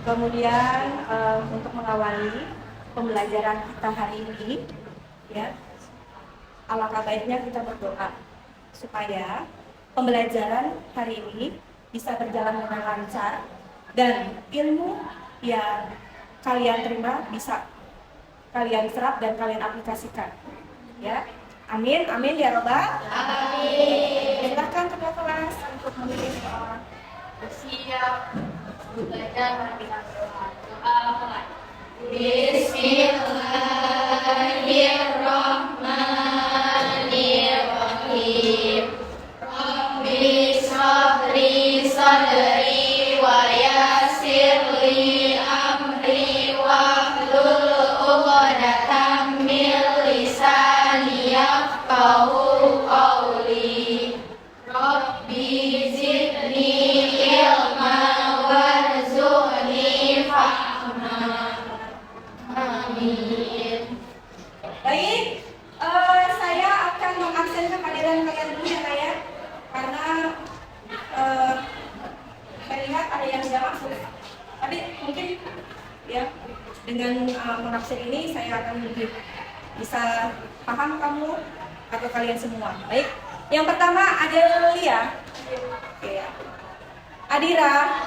Kemudian untuk mengawali pembelajaran kita hari ini, ya, alangkah baiknya kita berdoa supaya pembelajaran hari ini bisa berjalan dengan lancar dan ilmu yang kalian terima bisa kalian serap dan kalian aplikasikan. Ya, amin, amin ya robbal. Amin. Silakan ketua kelas untuk memilih seorang. Siap. Belajar kita doa mulai. Bismillahirrahmanirrahim. Rabbi shrahli sadri wa yassir li amri wahlul 'uqdatam min lisani yafqahu qawli. Rabbi zidni ilma warzuqni fahma. Amin. Baik, saya akan mengabsenkan kehadiran kalian dulu ya Kak ya, karena saya lihat ada yang tidak masuk. Tapi mungkin ya dengan mengabsen ini saya akan lebih bisa paham kamu atau kalian semua. Baik, yang pertama Adelia, oke ya. Adira,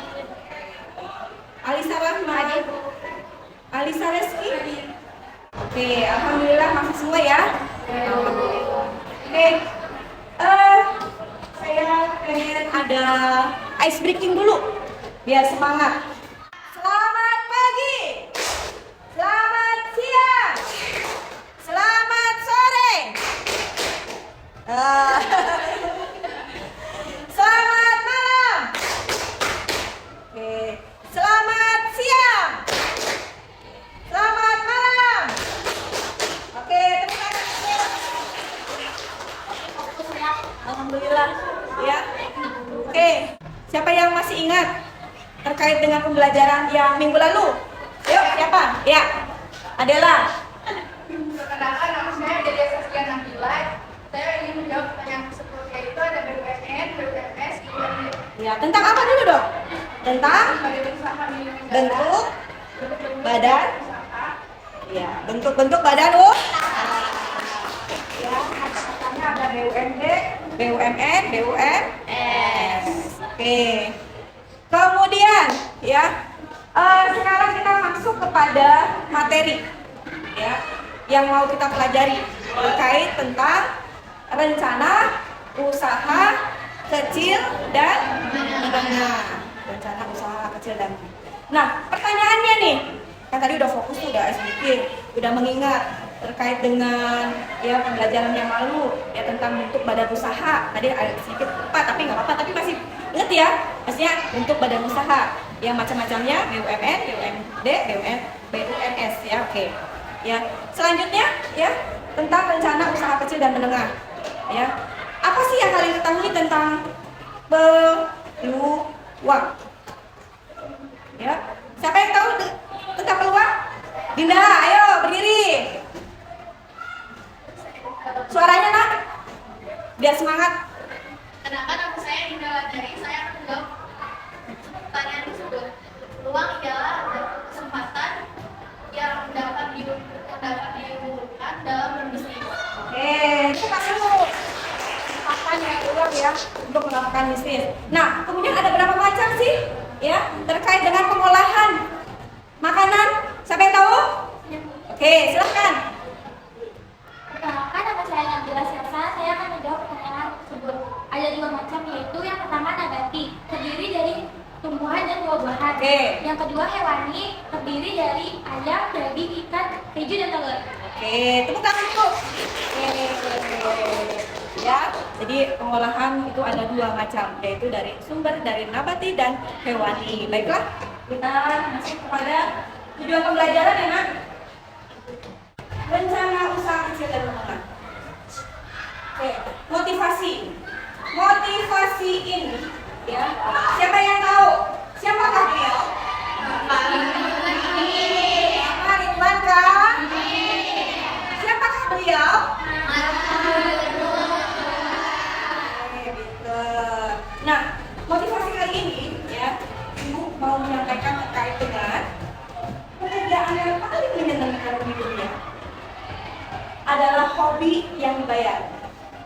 Alisa Rahma, Alisa Reski. Oke, alhamdulillah masuk semua ya. Oke, saya pengen ada ice breaking dulu biar semangat. Selamat pagi, selamat siang, selamat sore, selamat malam. Oke, selamat siang, selamat malam. Oke, terima kasih. Alhamdulillah ya. Oke, siapa yang masih ingat terkait dengan pembelajaran yang minggu lalu? Yuk, siapa? Ya, Adela. Perkenalkan, nama saya Delia Saskia Nabila. Saya ingin menjawab pertanyaan tersebut, yaitu ada BUMN, BUMS, BUMD. Ya, tentang apa dulu dong? Tentang Sebagai usaha milik negara, bentuk bentuk-bentuk badan. usaha. Ya, bentuk-bentuk badan ya, kata-katanya ada BUMD, BUMN, BUMS. Oke. Kemudian ya, sekarang kita masuk kepada materi ya yang mau kita pelajari terkait tentang rencana usaha kecil dan menengah. Rencana usaha kecil dan menengah. Nah, pertanyaannya nih, kan tadi udah fokus tuh, udah sedikit, udah mengingat terkait dengan ya pembelajaran yang lalu ya tentang bentuk badan usaha. Tadi agak sedikit lupa tapi nggak apa-apa, tapi masih ingat ya, maksudnya bentuk badan usaha yang macam-macamnya, BUMN, BUMD, BUMS ya. Oke. Ya, selanjutnya ya tentang rencana usaha kecil dan menengah. Ya, apa sih yang kalian ketahui tentang peluang? Ya, siapa yang tahu tentang peluang? Dinda, ayo berdiri. Suaranya nak, biar semangat. Kenalkan, nama saya Dinda Wadari. Saya akan menjawab pertanyaan tersebut. Peluang ialah kesempatan yang dapat diunggulkan dalam berbisnis. Oke, itu kasih dulu. Kesempatan yang peluang ya untuk melakukan bisnis. Nah, kemudian ada berapa macam sih ya terkait dengan pengolahan makanan? Siapa yang tahu? Oke, silahkan. Perkenalkan, nama saya Nabila Sirsa. Saya akan menjawab pertanyaan tersebut. Ada dua macam, yaitu yang pertama nabati, terdiri dari tumbuhan dan buah-buahan. Oke. Yang kedua hewani, terdiri dari ayam, daging, ikan, keju, dan telur. Oke, tepuk tangan dulu. Ya, jadi pengolahan itu ada dua macam, yaitu dari sumber dari nabati dan hewani. Baiklah, kita masuk kepada tujuan pembelajaran ya nak. Rencana usaha kecil dan menengah. Oke, motivasi ini ya. Siapa yang tahu? Siapakah beliau? Bapak Ridwan kah? Siapakah beliau? Nah, motivasi kali ini ya, Ibu mau menyampaikan terkait dengan adalah hobi yang dibayar.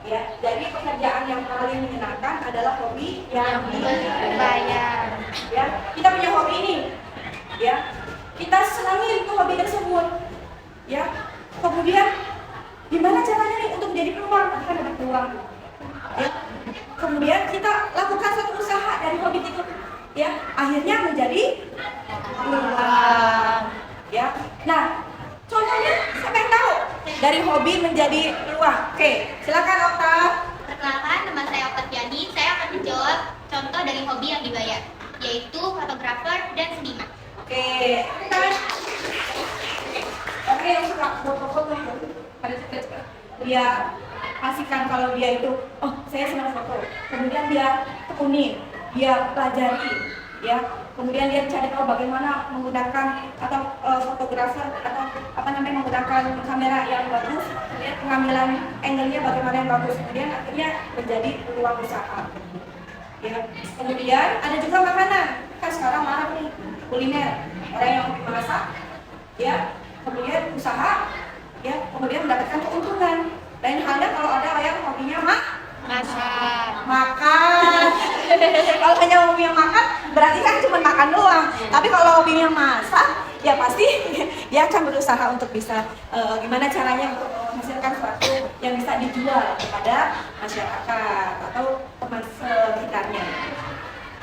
Ya, jadi pekerjaan yang paling menyenangkan adalah hobi yang dibayar. Ya, kita punya hobi ini. Ya, kita senangi itu hobi tersebut. Ya, kemudian gimana caranya nih untuk menjadi peluang? Kita dapat peluang. Ya, kemudian kita lakukan suatu usaha dari hobi itu. Ya, akhirnya menjadi peluang. Ya, nah contohnya siapa yang tahu dari hobi menjadi peluang? Oke, silakan Okta. Perkenalkan, nama saya Okta Tiani. Saya akan menjawab contoh dari hobi yang dibayar, yaitu fotografer dan seniman. Oke, kan? Oke, yang suka foto-foto pada cepat dia pastikan kalau dia itu, oh saya senang foto. Kemudian dia tekuni, dia pelajari, ya. Kemudian dia cari tahu bagaimana menggunakan atau fotografer atau menggunakan kamera yang bagus, kemudian pengambilan angle-nya bagaimana yang bagus, kemudian akhirnya menjadi peluang usaha. Ya. Kemudian ada juga makanan, kan sekarang marak nih kuliner, orang yang hobi masak, ya, kemudian usaha, ya, kemudian mendapatkan keuntungan. Lain halnya kalau ada yang hobinya makan. Kalau hanya hobinya makan, berarti kan cuma makan doang. Tapi kalau hobinya masak, ya pasti dia akan berusaha untuk bisa gimana caranya untuk menghasilkan sesuatu yang bisa dijual kepada masyarakat atau teman sekitarnya.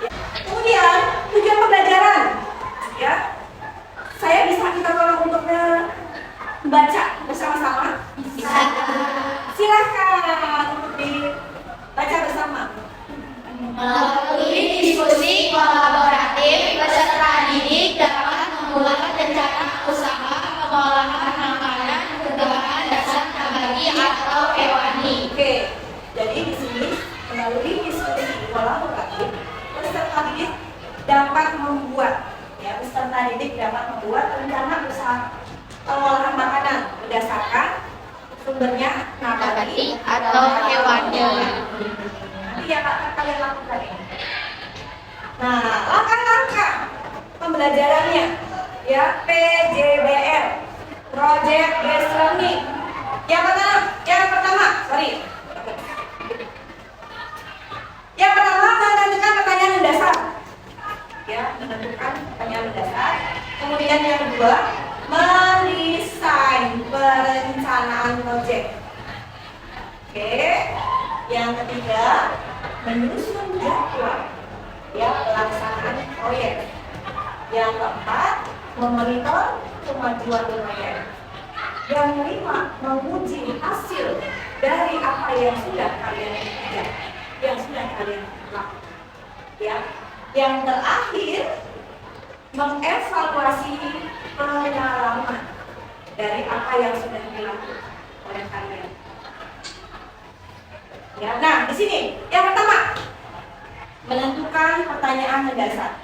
Ya. Kemudian tujuan pembelajaran, ya, saya bisa kita tolong untuk membaca bersama-sama. Bisa. Silakan untuk dibaca bersama. Melalui diskusi kolaboratif, peserta didik dapat membuat rencana usaha pengolahan makanan berbahan dasar nabati atau hewani. Oke, jadi di sini melalui diskusi kolaboratif, peserta didik dapat membuat rencana usaha pengolahan makanan berdasarkan sumbernya nabati atau hewani. Nanti yang akan kalian lakukan ini. Nah, langkah-langkah pembelajarannya, ya, PJBL, Project Based Learning. Yang pertama menentukan pertanyaan mendasar. Ya, menentukan pertanyaan mendasar. Kemudian yang kedua, mendesain perencanaan proyek. Oke. Yang ketiga, menyusun jadwal, ya, pelaksanaan proyek. Yang keempat, memonitor kemajuan proyek. Yang kelima, menguji hasil dari apa yang sudah kalian kerjakan, yang sudah kalian lakukan. Ya. Yang terakhir, mengevaluasi pengalaman dari apa yang sudah dilakukan oleh kalian. Ya, nah di sini yang pertama, menentukan pertanyaan mendasar.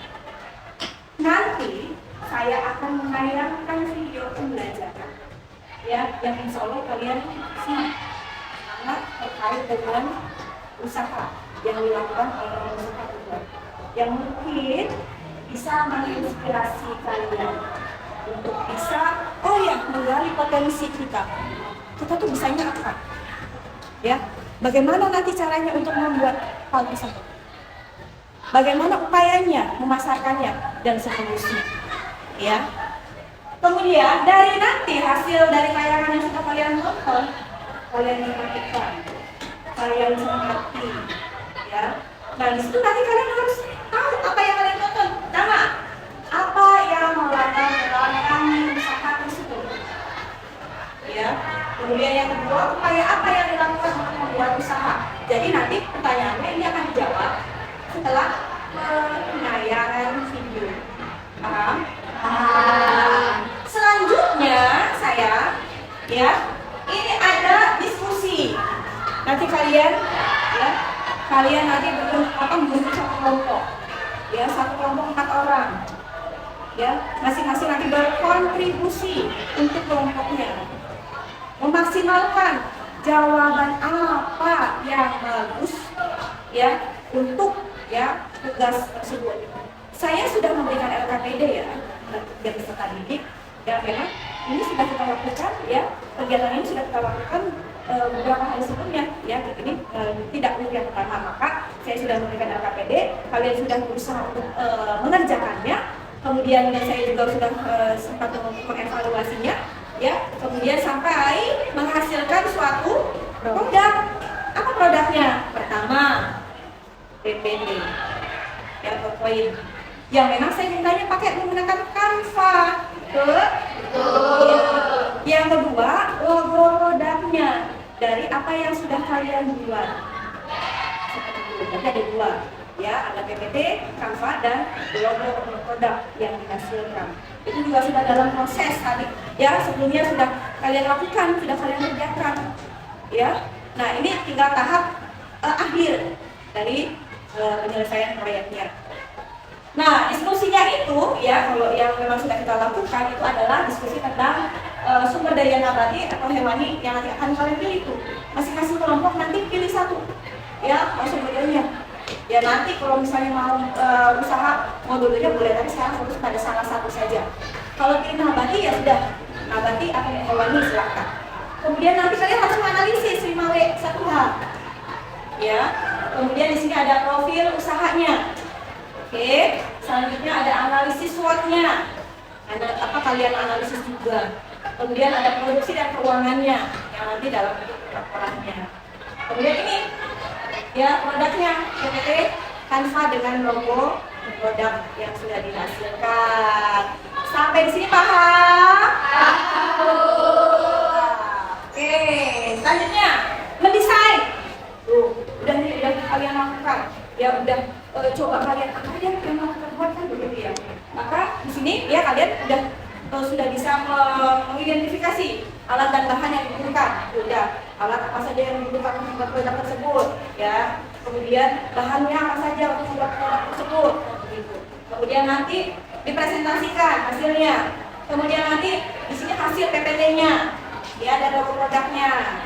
Nanti saya akan menayangkan video pembelajaran, ya, yang insya Allah kalian sangat terkait dengan usaha yang dilakukan oleh usaha juga, yang mungkin bisa menginspirasi kalian untuk bisa, oh ya, menggali potensi kita. Kita tuh bisanya apa? Ya, bagaimana nanti caranya untuk membuat hal tersebut? Bagaimana upayanya memasarkannya dan seterusnya? Ya. Kemudian dari nanti hasil dari tayangan yang sudah kalian tonton, kalian perhatikan, kalian cermati, ya. Nah, di situ nanti kalian harus tahu apa yang kalian tonton. Pertama, apa yang melatar belakang usaha tersebut, ya. Kemudian yang kedua, upaya apa yang dilakukan untuk membuat usaha. Jadi nanti pertanyaannya ini akan dijawab setelah penayangan video. Paham? Selanjutnya saya, ya, ini ada diskusi. Nanti kalian, ya, nanti membentuk satu kelompok, ya, satu kelompok 4 orang, ya, masing-masing nanti berkontribusi untuk kelompoknya, memaksimalkan jawaban apa yang bagus, ya, untuk, ya, tugas tersebut. Saya sudah memberikan LKPD, ya, bagi peserta didik, ya, memang ini sudah kita lakukan ya, kegiatan ini sudah kita lakukan beberapa hari sebelumnya ya, ini tidak untuk yang pertama, maka saya sudah memberikan LKPD, kalian sudah berusaha untuk mengerjakannya, kemudian saya juga sudah sempat mengevaluasinya ya, kemudian sampai menghasilkan suatu produk. Apa produknya? Pertama, PPT ya, PowerPoint yang memang saya mintanya pakai menggunakan Canva. Yang kedua, logo produknya dari apa yang sudah kalian buat. Jadi ada dua ya, ada PPT, Canva, dan logo produk yang dihasilkan. Itu juga sudah dalam proses tadi ya, sebelumnya sudah kalian lakukan, sudah kalian kerjakan ya. Nah, ini tinggal tahap akhir dari penyelesaian proyeknya. Nah, diskusinya itu ya, kalau yang memang sudah kita lakukan itu adalah diskusi tentang sumber daya nabati atau hewani yang nanti akan kalian pilih itu. Masing-masing kelompok nanti pilih satu ya, sumbernya. Ya nanti kalau misalnya mau usaha modulnya boleh, tapi sekarang fokus pada salah satu saja. Kalau pilih nabati ya sudah, nabati atau hewani silakan. Kemudian nanti kalian harus menganalisis 5W 1H. Ya. Kemudian di sini ada profil usahanya. Oke, selanjutnya ada analisis SWOT-nya. Ada apa kalian analisis juga. Kemudian ada produksi dan keuangannya yang nanti dalam bentuk laporannya. Kemudian ini ya produknya, PPT, Canva dengan logo produk yang sudah dihasilkan. Sampai di sini paham? Oke, selanjutnya mendesain. Udah kalian lakukan. Ya udah coba kalian apa yang melakukan buat kan begitu ya. Maka di sini ya kalian sudah bisa mengidentifikasi alat dan bahan yang dibutuhkan. Udah, alat apa saja yang dibutuhkan untuk membuat produk tersebut ya. Kemudian bahannya apa saja untuk membuat produk tersebut begitu. Kemudian nanti dipresentasikan hasilnya. Kemudian nanti di sini hasil PPT-nya. Ya, ada logo produknya.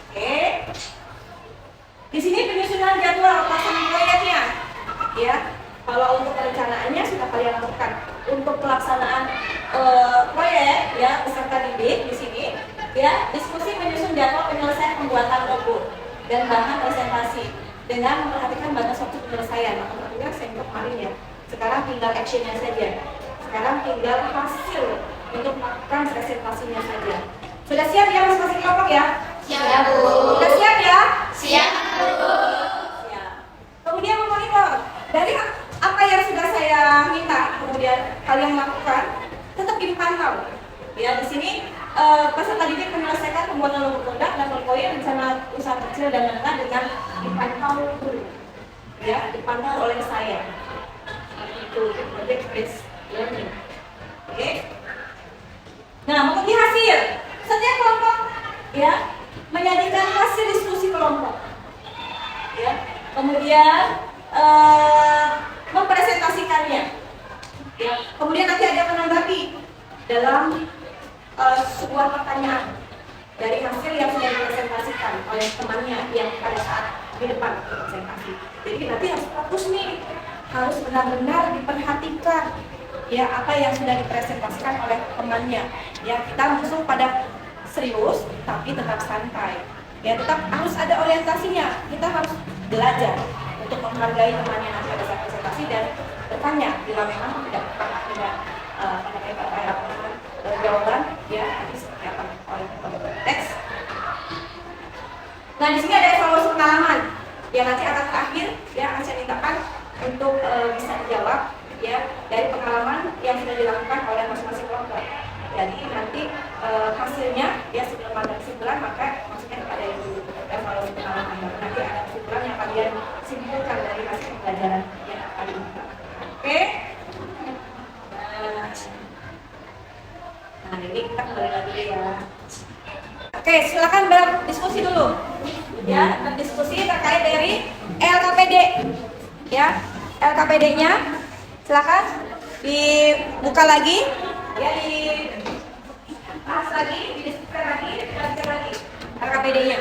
Oke. Di sini penyusunan jadwal pelaksanaan proyeknya. Ya, kalau untuk perencanaannya sudah kalian lakukan. Untuk pelaksanaan proyek ya peserta didik di sini ya, diskusi menyusun jadwal penyelesaian pembuatan logo dan bahan presentasi dengan memperhatikan batas waktu penyelesaian. Maka juga saya kemarin ya. Sekarang tinggal actionnya saja. Sekarang tinggal hasil untuk melakukan presentasinya saja. Sudah siap ya masing-masing kelompok ya? Siap, Bu. Sudah siap ya? Siap, Bu. Ya. Kemudian memonitor dari apa yang sudah saya minta, kemudian kalian lakukan, tetap dipantau. Ya, di sini peserta didik menyelesaikan pembuatan logo produk dan PowerPoint rencana usaha kecil dan menengah dengan dipantau dulu. Ya, dipantau oleh saya. Itu project based learning. Oke. Nah, mengikuti hasil. Setiap kelompok ya menyajikan hasil diskusi kelompok. Ya. Kemudian mempresentasikannya. Ya. Kemudian nanti ada menanggapi dalam sebuah pertanyaan dari hasil yang sudah dipresentasikan oleh temannya yang pada saat di depan presentasi. Jadi nanti harus fokus nih, harus benar-benar diperhatikan ya apa yang sudah dipresentasikan oleh temannya. Ya, kita langsung pada serius tapi tetap santai. Ya, tetap harus ada orientasinya. Kita harus belajar untuk menghargai temannya nanti pada saat presentasi dan bertanya bila memang tidak jawaban ya nanti seperti apa oleh teks. Nah, di sini ada evaluasi pengalaman yang nanti akan terakhir ya, akan saya mintakan untuk bisa dijawab ya dari pengalaman yang sudah dilakukan oleh masing-masing kelompok. Jadi nanti hasilnya ya sebelum ada kesimpulan maka maksudnya kepada yang dulu evaluasi pengalaman. Nanti ada kesimpulan yang kalian simpulkan dari hasil pembelajaran yang akan dilakukan. Oke? Nah, ini kita kembali lagi ya. Oke, silakan berdiskusi dulu. Ya, berdiskusi terkait dari LKPD. Ya, LKPD-nya silakan dibuka lagi. Ya, dibahas lagi, didiskusikan lagi, dibahas lagi LKPD-nya.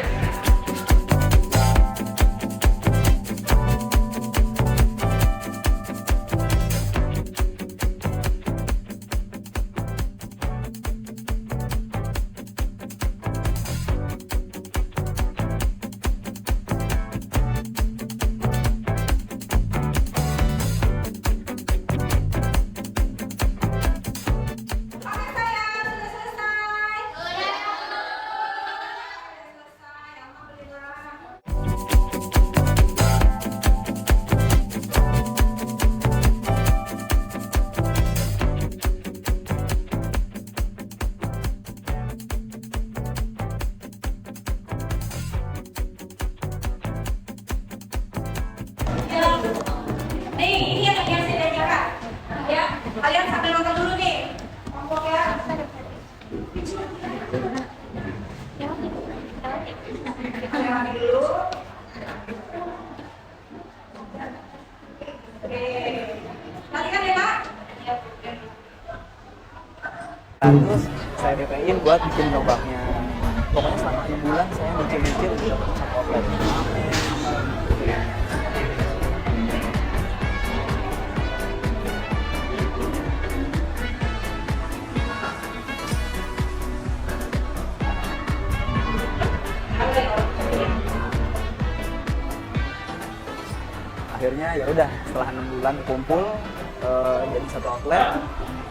Nih, ini yang saya janjikan. Ya, kalian sambil nonton dulu nih. Kelompok ya. Kalian dulu. Oke. Matikan ya, Pak. Terus saya DP-in buat bikin gerobaknya. Pokoknya selama 6 bulan saya nyicil-nyicil udah dapat satu outlet. Akhirnya ya udah setelah 6 bulan kumpul jadi satu outlet,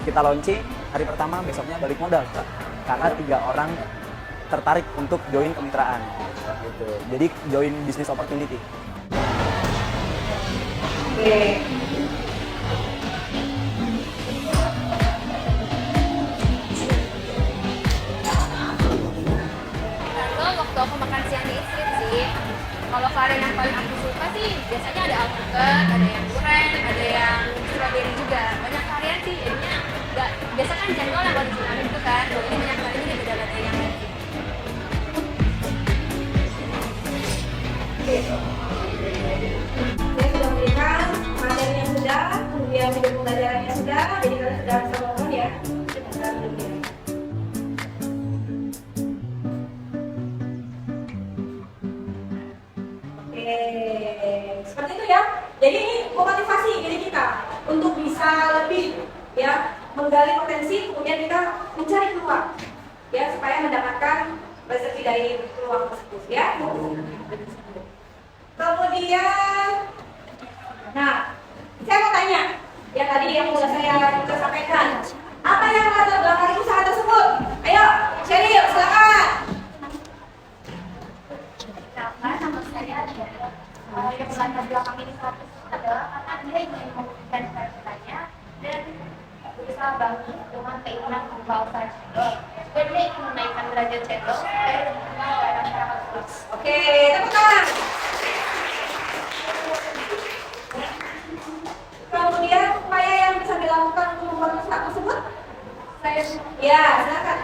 kita launching. Hari pertama besoknya balik modal, Kak. Karena 3 orang tertarik untuk join kemitraan gitu. Jadi join business opportunity. Oke. Lalu waktu aku makan siang di street sih, kalau varian yang paling aku suka sih biasanya ada alpukat, ada yang durian, ada yang strawberry juga. Banyak varian sih, jadinya nggak biasa kan cendol yang original itu kan, kalau ini banyak varian jadi beda-beda yang lain. Saya sudah memberikan materinya sudah, kemudian video pembelajarannya sudah, jadi kalian sudah bisa nonton ya. Oke, seperti itu ya. Jadi ini memotivasi diri kita untuk bisa lebih ya menggali potensi, kemudian kita mencari peluang ya supaya mendapatkan rezeki dari peluang tersebut ya. Kemudian, nah, saya mau tanya, ya tadi yang sudah saya sampaikan, apa yang latar belakang usaha tersebut? Ayo, Sherry, yuk, silakan. Nama saya adalah yang berlatar belakang ini adalah karena dia ingin membuktikan cita-citanya dan berusaha bangun dengan keinginan membawa usaha cendol. Dan dia ingin menaikkan derajat cendol dan dikenal oleh masyarakat luas. Oke, tepuk tangan. Kemudian upaya yang bisa dilakukan untuk membuat usaha tersebut? Ya, silakan.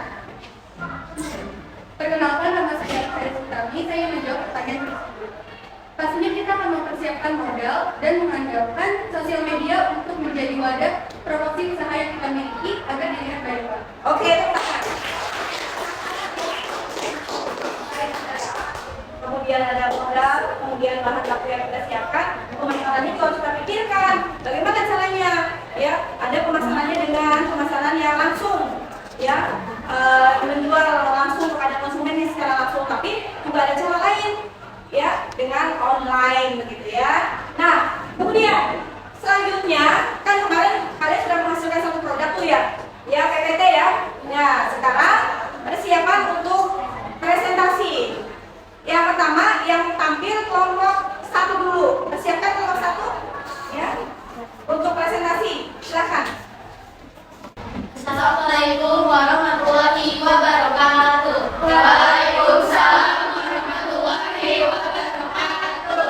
Perkenalkan, nama saya Faris Utami, saya menjawab pertanyaan tersebut. Pastinya kita akan mempersiapkan modal dan mengandalkan sosial media untuk menjadi wadah promosi usaha yang kita miliki agar dilihat banyak orang. Oke, tepuk tangan. Kemudian ada modal, kemudian bahan baku yang kita siapkan, pemasarannya juga harus kita pikirkan. Bagaimana caranya? Ya, ada pemasarannya dengan pemasaran yang langsung, ya, menjual langsung kepada konsumen secara langsung. Tapi juga ada cara lain, ya, dengan online begitu ya. Nah, kemudian selanjutnya kan kemarin kalian sudah menghasilkan satu produk tuh ya, PPT ya. Nah, sekarang persiapan untuk presentasi. Yang pertama, yang tampil kelompok 1 dulu. Persiapkan kelompok 1 ya. Untuk presentasi, silakan. Assalamualaikum warahmatullahi wabarakatuh. Waalaikumsalam warahmatullahi wabarakatuh.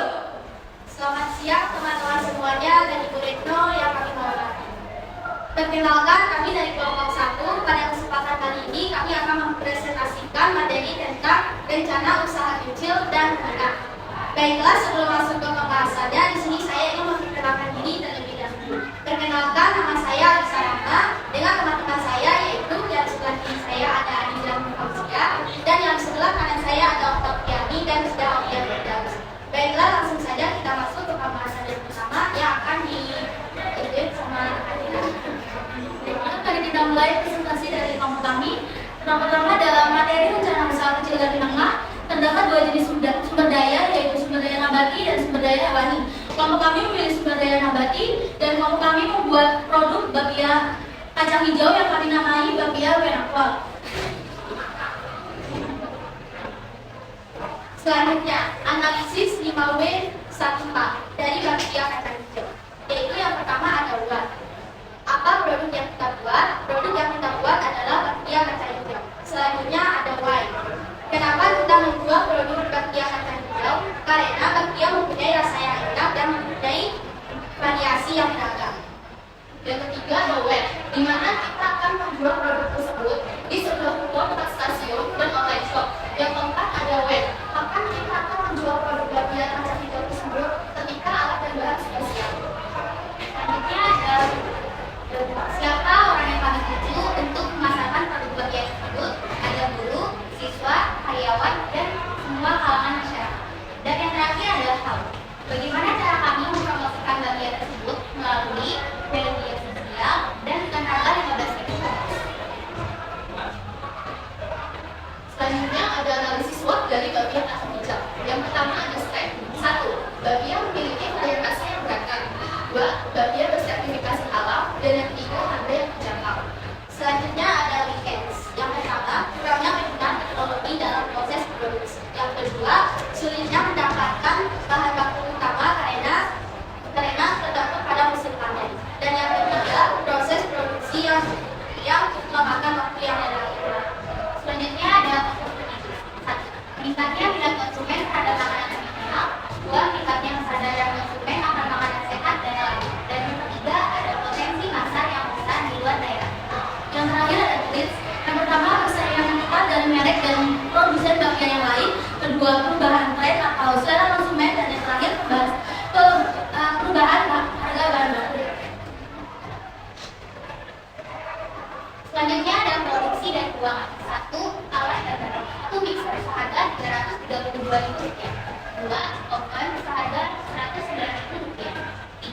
Selamat siang teman-teman semuanya dan Ibu Retno yang kami hormati. Perkenalkan, kami dari kelompok 1. Pada kesempatan kali ini kami akan mempresentasikan materi tentang rencana usaha kecil dan menengah. Baiklah, sebelum masuk ke pembahasannya, di sini saya ingin memperkenalkan diri terlebih dahulu. Perkenalkan, nama saya Alisa Rahma. Dengan teman-teman saya, yaitu yang sebelah kiri saya ada Adila Fauzia dan yang sebelah kanan saya ada Oktaviani dan sudah Oktaviani Firdaus. Baiklah, langsung saja kita masuk ke pembahasan yang pertama yang akan dipimpin sama Adila. Mari kita mulai presentasi dari kelompok kami. Yang pertama dalam materi rencana usaha kecil dan menengah terdapat 2 jenis sumber daya, yaitu sumber daya nabati dan sumber daya hewani. Kelompok kami memilih sumber daya nabati dan kelompok kami membuat produk bakpia kacang hijau yang kami namai bakpia Wenakwa. Selanjutnya, analisis 5W14 dari bakpia kacang hijau, yaitu yang pertama ada uang. Apa produk yang kita buat? Produk yang kita buat adalah bakpia kacang hijau. Selanjutnya ada why. Kenapa kita menjual produk bakpia kacang hijau? Karena bakpia mempunyai rasa yang enak dan mempunyai variasi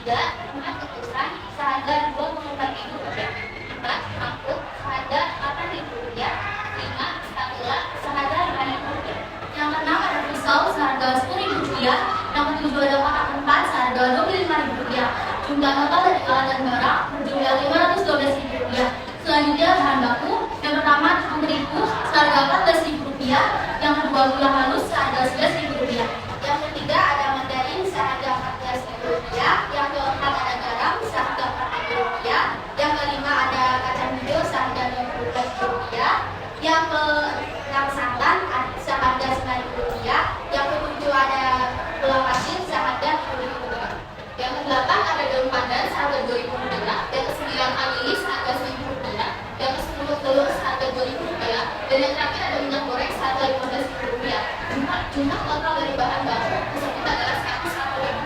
ketiga, tempat keputusan seharga Rp25.000. 4. Mangkuk seharga Rp8.000. 5. Spatula seharga Rp5.000. Yang keenam ada pisau seharga Rp10.000. Yang ketujuh ada kotak tempat seharga Rp25.000. Jumlah total dari alat dan barang berjumlah Rp512.000. Selanjutnya bahan baku. Yang pertama tepung terigu seharga Rp14.000. Yang kedua gula halus seharga Rp11.000. Yang ketiga ada mandarin seharga Rp14.000. Yang keempat ada garam seharga Rp40.000. Yang kelima ada kacang hijau seharga Rp12.000. Yang keenam santan seharga Rp9.000. Yang ketujuh ada gula pasir seharga Rp10.000. Yang kedelapan ada daun pandan seharga Rp2.000. Yang kesembilan anilis seharga Rp1.000. Yang kesepuluh telur seharga Rp2.000. Dan yang terakhir ada minyak goreng seharga Rp15.000. Jumlah total dari bahan baku tersebut adalah Rp101.000.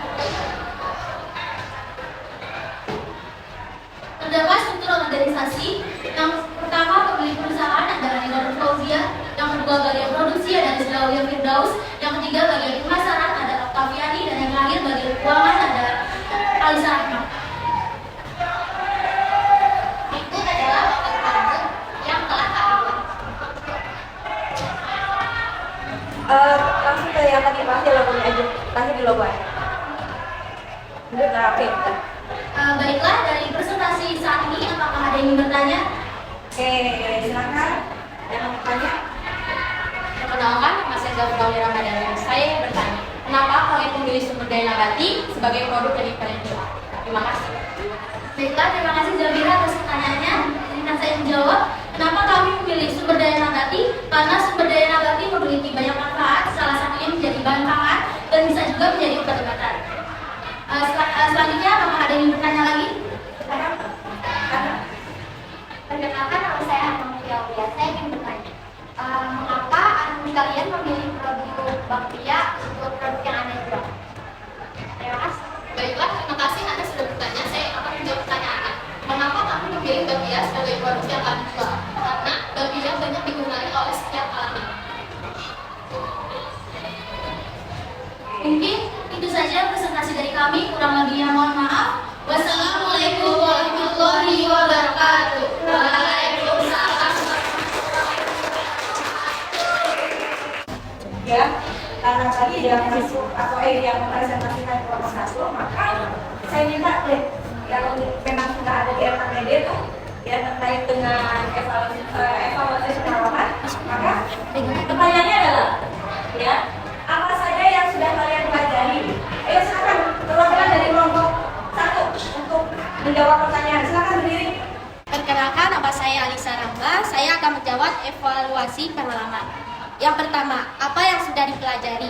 Terdapat struktur organisasi. Yang pertama pemilik perusahaan adalah Nina Fauzia. Yang kedua bagian produksi ada Islawiyah Firdaus. Yang ketiga bagian pemasaran ada Oktaviani. Dan yang terakhir bagian keuangan ada Alisa Rahmat. Berikut adalah bakat karakter yang telah kami buat. Langsung ke yang tadi bahas logonya aja. Tadi di logo aja. Udah, oke. Baiklah, dari presentasi saat ini apakah ada yang ingin bertanya? Oke, silakan. Yang mau bertanya? Perkenalkan, nama saya Zafrul Ramadhani. Saya ingin bertanya, kenapa kalian memilih sumber daya nabati sebagai produk dari kalian jual? Terima kasih. Baiklah, terima kasih Zabira atas pertanyaannya. Izinkan saya menjawab. Kenapa kami memilih sumber daya nabati? Karena sumber daya nabati memiliki banyak manfaat, salah satunya menjadi bahan pangan dan bisa juga menjadi obat-obatan. Selanjutnya, apakah ada yang bertanya lagi? Perkenalkan, nama saya Anna Mulyawiyah. Saya ingin bertanya, mengapa anak kalian memilih produk bakpia untuk produk yang Anda jual? Terima kasih. Baiklah, terima kasih Anda sudah bertanya. Saya akan menjawab pertanyaan. Mengapa kami memilih bakpia sebagai produk yang kami jual? Karena bakpia banyak digemari oleh setiap kalangan. Mungkin itu saja presentasi dari kami. Kurang lebihnya mohon maaf. Wassalamualaikum warahmatullahi wabarakatuh. Waalaikumsalam. Ya, karena tadi yang masuk atau yang mempresentasikan kelompok satu, maka saya minta yang memang sudah ada di RKPD itu ya terkait dengan evaluasi pengalaman, maka pertanyaannya adalah ya apa saja yang sudah kalian pelajari? Ayo silakan perwakilan dari kelompok satu untuk menjawab pertanyaan. Silakan berdiri. Perkenalkan, nama saya Alisa Rahma. Saya akan menjawab evaluasi pengalaman. Yang pertama, apa yang sudah dipelajari?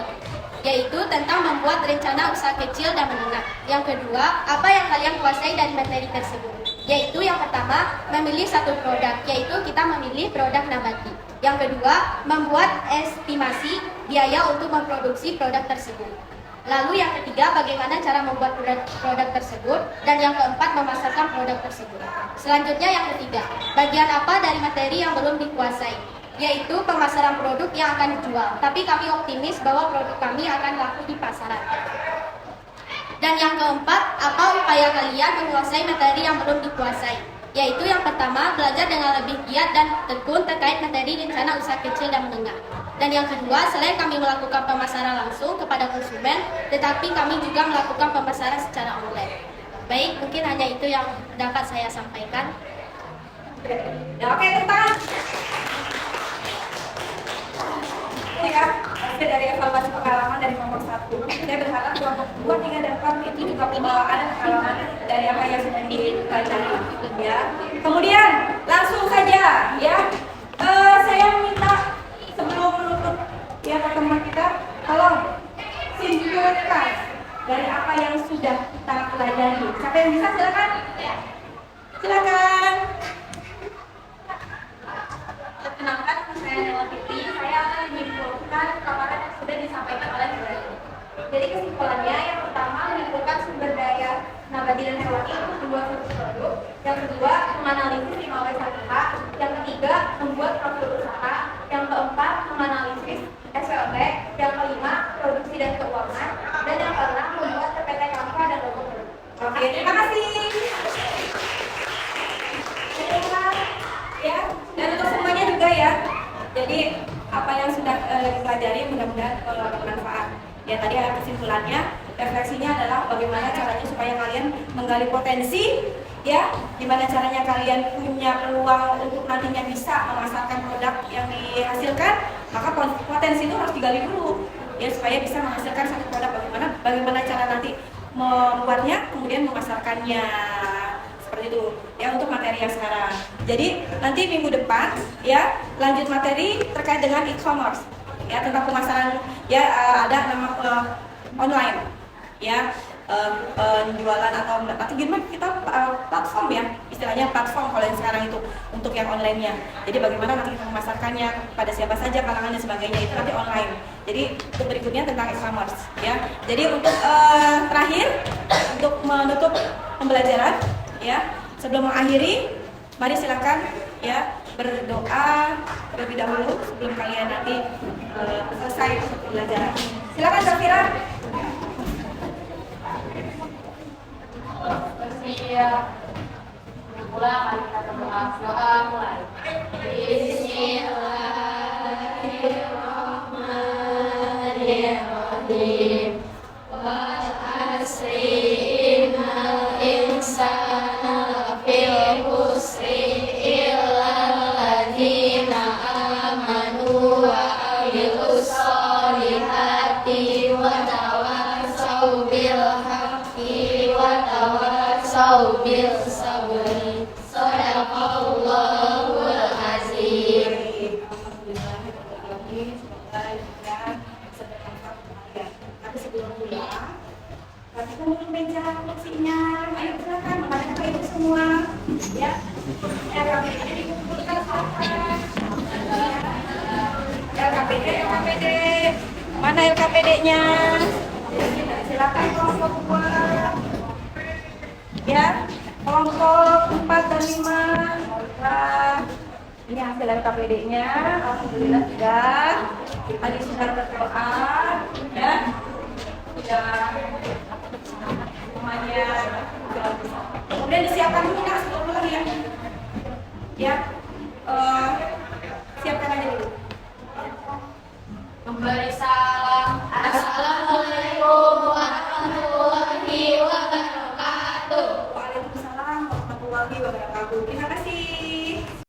Yaitu tentang membuat rencana usaha kecil dan menengah. Yang kedua, apa yang kalian kuasai dari materi tersebut? Yaitu yang pertama, memilih satu produk, yaitu kita memilih produk nabati. Yang kedua, membuat estimasi biaya untuk memproduksi produk tersebut. Lalu yang ketiga, bagaimana cara membuat produk tersebut. Dan yang keempat, memasarkan produk tersebut. Selanjutnya yang ketiga, bagian apa dari materi yang belum dikuasai? Yaitu pemasaran produk yang akan dijual. Tapi kami optimis bahwa produk kami akan laku di pasaran. Dan yang keempat, apa upaya kalian menguasai materi yang belum dikuasai? Yaitu yang pertama, belajar dengan lebih giat dan tekun terkait materi rencana usaha kecil dan menengah. Dan yang kedua, selain kami melakukan pemasaran langsung kepada konsumen, tetapi kami juga melakukan pemasaran secara online. Baik, mungkin hanya itu yang dapat saya sampaikan. Ya, oke, tentang ya, dari evaluasi pengalaman dari kelompok satu, saya berharap kelompok 2, 3, dan 4 itu juga ada pengalaman dari apa yang sudah dipelajari ya. Kemudian langsung saja ya, saya minta sebelum menutup ya pertemuan kita, tolong simpulkan dari apa yang sudah kita pelajari. Siapa yang bisa, silakan. Silakan. Perkenalkan, saya Nela Fitri. Saya akan menyimpulkan paparan yang sudah disampaikan oleh Ibrahim. Jadi kesimpulannya, yang pertama menyimpulkan sumber daya nabati dan hewani untuk membuat suatu produk. Yang kedua, menganalisis 5W1H. Yang ketiga, membuat profil usaha. Yang keempat, menganalisis SWOT. Yang kelima, produksi dan keuangan. Dan yang keenam, membuat PPT Canva dan logo produk. Oke, tadi kesimpulannya, refleksinya adalah bagaimana caranya supaya kalian menggali potensi, ya, gimana caranya kalian punya peluang untuk nantinya bisa memasarkan produk yang dihasilkan, maka potensi itu harus digali dulu, ya, supaya bisa menghasilkan satu produk. Bagaimana cara nanti membuatnya, kemudian memasarkannya, seperti itu, ya, untuk materi yang sekarang. Jadi nanti minggu depan, ya, lanjut materi terkait dengan e-commerce, ya, tentang pemasaran, ya, ada nama online, ya, penjualan atau nanti gimana kita platform, ya, istilahnya platform kalau yang sekarang itu untuk yang online-nya. Jadi bagaimana nanti kita memasarkannya pada siapa saja, kalangan dan sebagainya, itu nanti online. Jadi untuk berikutnya tentang e-commerce, ya. Jadi untuk terakhir, untuk menutup pembelajaran, ya, sebelum mengakhiri, mari silakan, ya, berdoa terlebih dahulu sebelum kalian nanti selesai pembelajaran. Silakan Zafira. Bersiap. Ulang, mari kita berdoa. Doa mulai. Bismillahirrahmanirrahim. Wal asri innal insana lafii khusri illa alladzina amanu wa amilus solihati wa tawassaw bil haqqi wa tawassaw bil sabri. Shadaqallahul azim. Tapi sebelum pulang, rapikan dulu meja kursinya. Ayo silakan, menghadap ke ibu semua, ya. LKPD dikumpulkan silakan. LKPD. Mana LKPD-nya? Silakan kelompok 2. Ya, kelompok 4 dan 5. Ini hasil LKPD-nya. Alhamdulillah sudah. Tadi sudah berdoa, ya. Sudah semuanya. Kemudian disiapkan dulu Kak, sebelum pulang, ya. Ya. Siapkan aja dulu. Memberi salam. Assalamualaikum warahmatullahi wabarakatuh. Waalaikumsalam warahmatullahi wabarakatuh. Terima kasih.